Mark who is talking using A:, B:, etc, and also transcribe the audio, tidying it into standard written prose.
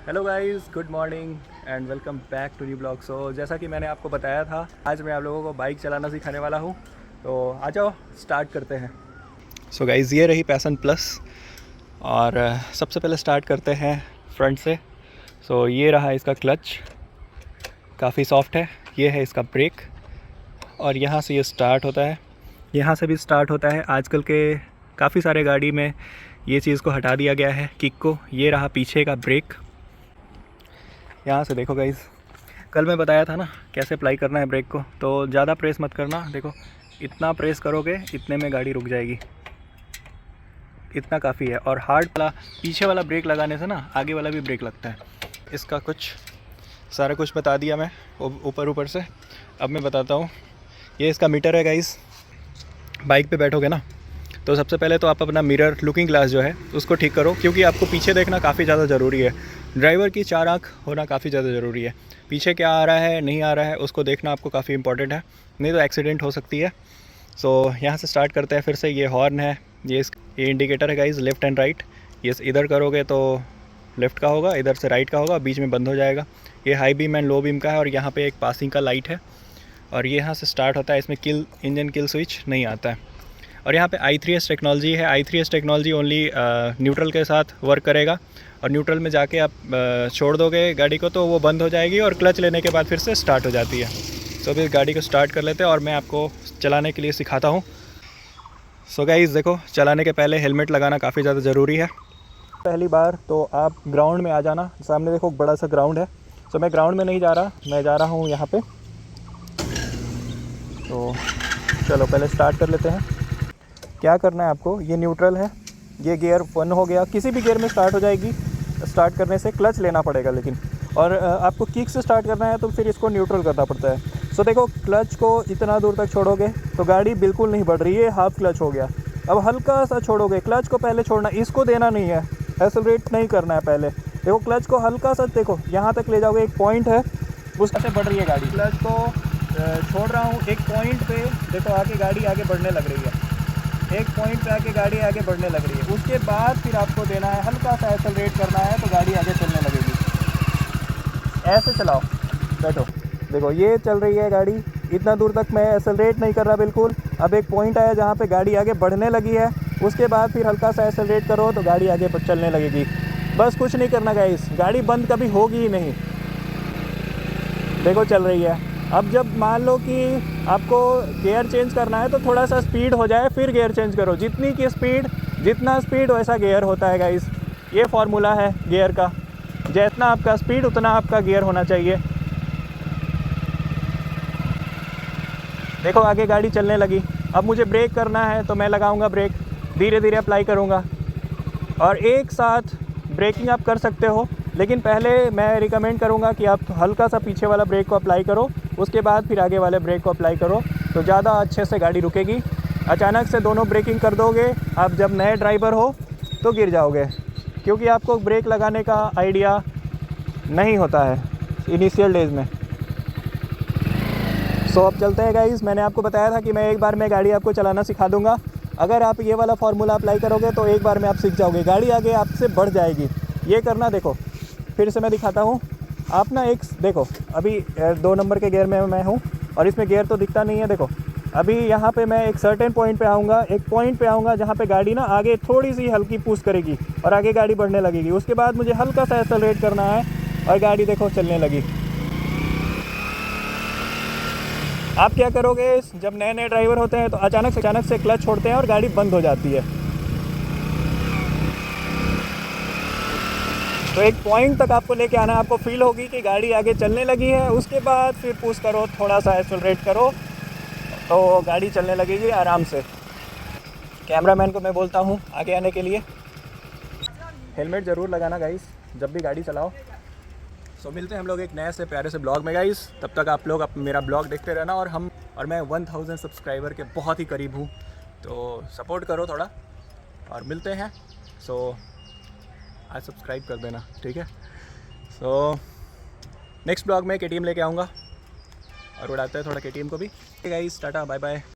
A: Hello guys, good morning and welcome back to new blog. So जैसा कि मैंने आपको बताया था, आज मैं आप लोगों को बाइक चलाना सिखाने वाला हूँ। तो आ जाओ, स्टार्ट करते हैं। सो गाइस, ये रही पैशन प्लस। और सबसे पहले स्टार्ट करते हैं फ्रंट से। सो ये रहा इसका क्लच, काफ़ी सॉफ्ट है। ये है इसका ब्रेक, और यहाँ से ये स्टार्ट होता है, यहाँ से भी स्टार्ट होता है। आजकल के काफ़ी सारे गाड़ी में ये चीज़ को हटा दिया गया है, किक को। ये रहा पीछे का ब्रेक। यहाँ से देखो गाइस, कल मैं बताया था ना कैसे अप्लाई करना है ब्रेक को। तो ज़्यादा प्रेस मत करना, देखो इतना प्रेस करोगे इतने में गाड़ी रुक जाएगी, इतना काफ़ी है। और हार्ड वाला, पीछे वाला ब्रेक लगाने से ना आगे वाला भी ब्रेक लगता है। इसका कुछ सारा कुछ बता दिया मैं ऊपर से। अब मैं बताता हूँ, ये इसका मीटर है गाइस। बाइक पे बैठोगे ना तो सबसे पहले तो आप अपना मिरर, लुकिंग ग्लास जो है उसको ठीक करो, क्योंकि आपको पीछे देखना काफ़ी ज़्यादा ज़रूरी है। ड्राइवर की 4 आँख होना काफ़ी ज़्यादा ज़रूरी है। पीछे क्या आ रहा है, नहीं आ रहा है, उसको देखना आपको काफ़ी इंपॉर्टेंट है, नहीं तो एक्सीडेंट हो सकती है। सो यहाँ से स्टार्ट करते हैं फिर से। ये हॉर्न है, ये इंडिकेटर है गाइस, लेफ़्ट एंड राइट। ये इधर करोगे तो लेफ़्ट का होगा, इधर से राइट का होगा, बीच में बंद हो जाएगा। ये high beam and low beam का है, और यहाँ पे एक पासिंग का लाइट है, और ये यहाँ से स्टार्ट होता है। इसमें इंजन किल स्विच नहीं आता है। और यहाँ पे i3s टेक्नोलॉजी है। i3s टेक्नोलॉजी ओनली न्यूट्रल के साथ वर्क करेगा, और न्यूट्रल में जाके आप छोड़ दोगे गाड़ी को तो वो बंद हो जाएगी, और क्लच लेने के बाद फिर से स्टार्ट हो जाती है। तो अभी गाड़ी को स्टार्ट कर लेते हैं और मैं आपको चलाने के लिए सिखाता हूँ। सो गाइस देखो, चलाने के पहले हेलमेट लगाना काफ़ी ज़्यादा ज़रूरी है। पहली बार तो आप ग्राउंड में आ जाना। सामने देखो बड़ा सा ग्राउंड है। सो मैं ग्राउंड में नहीं जा रहा, मैं जा रहा हूँ यहाँ पे। तो चलो पहले स्टार्ट कर लेते हैं। क्या करना है आपको, ये न्यूट्रल है, ये गियर 1 हो गया, किसी भी गियर में स्टार्ट हो जाएगी। स्टार्ट करने से क्लच लेना पड़ेगा लेकिन, और आपको किक से स्टार्ट करना है तो फिर इसको न्यूट्रल करना पड़ता है। सो देखो, क्लच को इतना दूर तक छोड़ोगे तो गाड़ी बिल्कुल नहीं बढ़ रही है, हाफ क्लच हो गया। अब हल्का सा छोड़ोगे, क्लच को पहले छोड़ना, इसको देना नहीं है, एक्सेलरेट नहीं करना है पहले। देखो क्लच को हल्का सा, देखो यहाँ तक ले जाओगे, एक पॉइंट है उस से बढ़ रही है गाड़ी। क्लच को छोड़ रहा हूँ, एक पॉइंट पे देखो आगे गाड़ी आगे बढ़ने लग रही है। एक पॉइंट पे आके गाड़ी आगे बढ़ने लग रही है, उसके बाद फिर आपको देना है, हल्का सा एक्सेलरेट करना है तो गाड़ी आगे चलने लगेगी। ऐसे चलाओ, बैठो, देखो ये चल रही है गाड़ी। इतना दूर तक मैं एक्सेलरेट नहीं कर रहा बिल्कुल। अब एक पॉइंट आया जहाँ पे गाड़ी आगे बढ़ने लगी है, उसके बाद फिर हल्का सा एक्सेलरेट करो तो गाड़ी आगे चलने लगेगी। बस कुछ नहीं करना गाइस, गाड़ी बंद कभी होगी ही नहीं। देखो चल रही है। अब जब मान लो कि आपको गियर चेंज करना है तो थोड़ा सा स्पीड हो जाए फिर गियर चेंज करो। जितनी की स्पीड, जितना स्पीड वैसा गियर होता है गाइस। ये फार्मूला है गियर का, जितना आपका स्पीड उतना आपका गियर होना चाहिए। देखो आगे गाड़ी चलने लगी। अब मुझे ब्रेक करना है तो मैं लगाऊंगा ब्रेक, धीरे धीरे अप्लाई करूंगा। और एक साथ ब्रेकिंग आप कर सकते हो, लेकिन पहले मैं रिकमेंड करूंगा कि आप हल्का सा पीछे वाला ब्रेक को अप्लाई करो, उसके बाद फिर आगे वाले ब्रेक को अप्लाई करो, तो ज़्यादा अच्छे से गाड़ी रुकेगी। अचानक से दोनों ब्रेकिंग कर दोगे, आप जब नए ड्राइवर हो तो गिर जाओगे, क्योंकि आपको ब्रेक लगाने का आइडिया नहीं होता है इनिशियल डेज में। सो अब चलते हैं गाइस। मैंने आपको बताया था कि मैं एक बार में गाड़ी आपको चलाना सिखा दूंगा। अगर आप ये वाला फार्मूला अप्लाई करोगे तो एक बार में आप सीख जाओगे, गाड़ी आगे आपसे बढ़ जाएगी। ये करना, देखो फिर से मैं दिखाता हूँ। आप ना एक देखो, अभी 2 नंबर के गियर में मैं हूँ, और इसमें गियर तो दिखता नहीं है। देखो अभी यहाँ पे मैं एक सर्टेन पॉइंट पे आऊँगा, एक पॉइंट पे आऊँगा जहाँ पे गाड़ी ना आगे थोड़ी सी हल्की पुश करेगी और आगे गाड़ी बढ़ने लगेगी। उसके बाद मुझे हल्का सा एक्सेलरेट करना है और गाड़ी देखो चलने लगी। आप क्या करोगे, जब नए नए ड्राइवर होते हैं तो अचानक से क्लच छोड़ते हैं और गाड़ी बंद हो जाती है। तो एक पॉइंट तक आपको लेके आना है, आपको फील होगी कि गाड़ी आगे चलने लगी है, उसके बाद फिर पुश करो, थोड़ा सा एक्सेलरेट करो तो गाड़ी चलने लगेगी आराम से। कैमरामैन को मैं बोलता हूँ आगे आने के लिए। हेलमेट ज़रूर लगाना गाइस जब भी गाड़ी चलाओ। सो मिलते हैं हम लोग एक नए से प्यारे से ब्लॉग में गाइस। तब तक आप लोग मेरा ब्लॉग देखते रहना, और मैं 1000 सब्सक्राइबर के बहुत ही करीब हूँ, तो सपोर्ट करो थोड़ा, और मिलते हैं। सो आज सब्सक्राइब कर देना, ठीक है। सो नेक्स्ट ब्लॉग में KTM लेके आऊँगा, और उड़ाते हैं थोड़ा KTM को भी। Guys tata, bye bye.